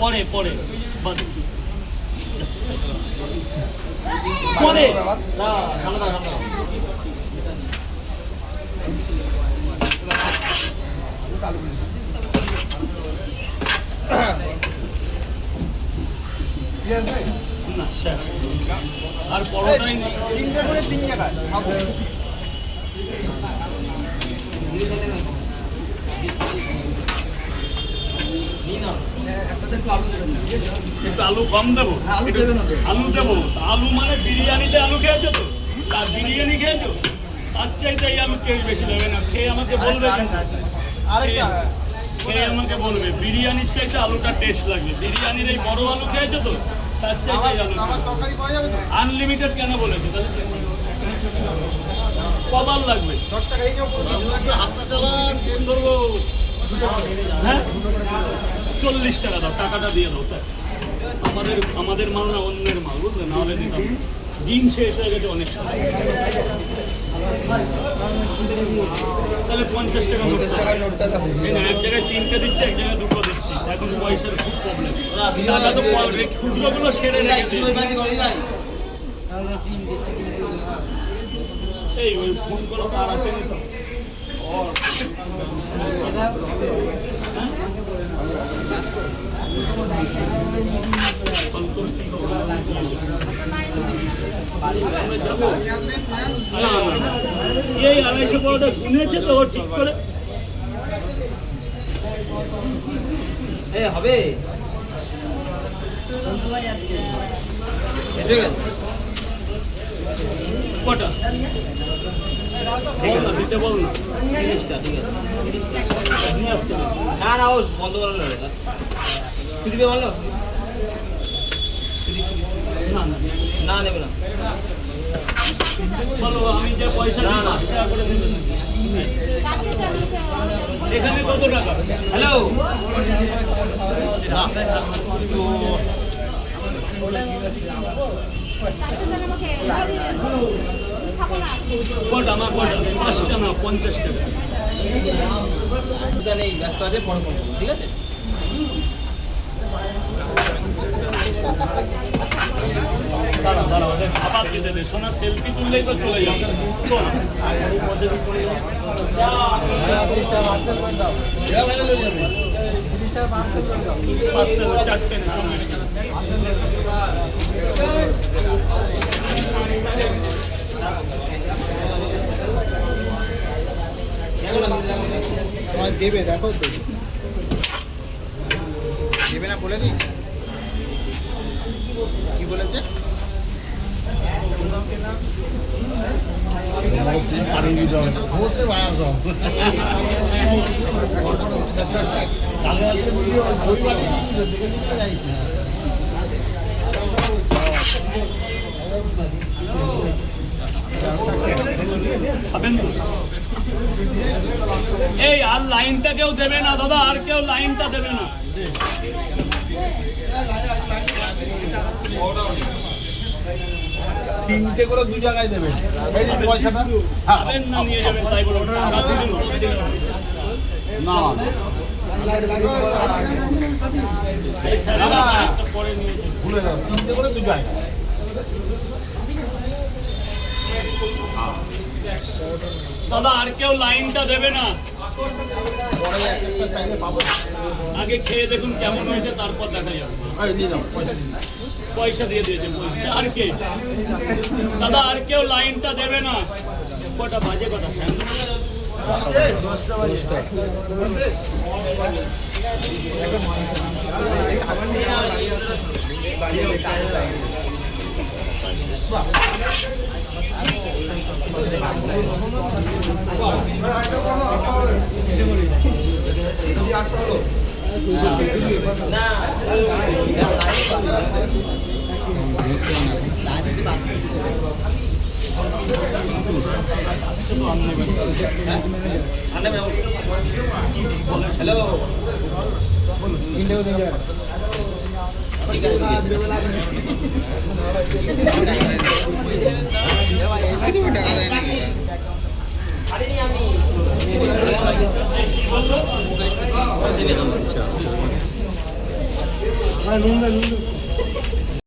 পরে পরে পরে না ঠান্ডা ঠান্ডা আর পরোটাই নেই তিন জায়গায় একটু আলু কম দেবো আলু দেবো আলু মানে বিরিয়ানিতে আলু খেয়েছো তো আর বিরিয়ানি খেয়েছো তার চাইতে এই আলু টেস্ট বেশি দেবে না খেয়ে আমাকে বলবে খেয়ে আমাকে বলবে বিরিয়ানির চাইতে আলুটা টেস্ট লাগবে বিরিয়ানির এই বড় আলু খেয়েছো তো তার চাইতে আলু আনলিমিটেড কেন বলেছো তাহলে কবার লাগবে হ্যাঁ 40 টাকা দাও টাকাটা দিয়ে দাও স্যার আমাদের মাল না অন্যের মাল বুঝলে নাহলে নিতাম ডিম শেষ হয়ে গেছে অনেক সময় তাহলে 50 টাকা এক জায়গায় 3টে দিচ্ছে এক জায়গায় 2টো দিচ্ছি এখন পয়সার খুব প্রবলেম টাকা তো খুচরোগুলো সেরে রেখে এই ওই ফোন করো তার আছে এই 250 বড়টা গুনেছে তো ঠিক করে হবে কটা বল না দিতে বল না 30টা ঠিক আছে নিয়ে আসতে হবে না না ও বন্ধ করে নেবে ফিরবে বলো না না না নেবে না বলো আমি যে পয়সা না, না। 5 টাকা করে দেবেন এখানে কত টাকা হ্যালো কটা আমার কটা 5টা না 50 টাকা দুটা নেই ব্যস্ত আছে পরে ফোন করবো ঠিক আছে দাঁড়া দাঁড়া ওদের খাবার দিতে দে সোনার সেলফি তুললেই তো চলে যাবে চারটে না 40 টাকা দেবে দেখো তো দেবে না বলে দিই কি বলেছে খাবেন তো এই আর লাইনটা কেউ দেবে না দাদা আর কেউ লাইনটা দেবে না তিনটে করে 2 জায়গায় দেবে এই যে পয়সাটা খাবেন না নিয়ে যাবেন তাই বলো টাকা দিবেন না এই স্যারেরা পরে নিয়েছে ভুলে যাও তিনটে করে 2 জায়গায় দাদা আর কেউ লাইনটা দেবে না পরে একটা চাইলে পাবো আগে খেয়ে দেখুন কেমন হয়েছে তারপর দেখা যাবে এই নিয়ে যাও পয়সা দিয়ে দাও পয়সা দিয়ে দিয়েছে আর কে দাদা আর কেউ লাইনটা দেবে না কটা বাজে কটা হ্যালো হ্যাঁ নুন দেন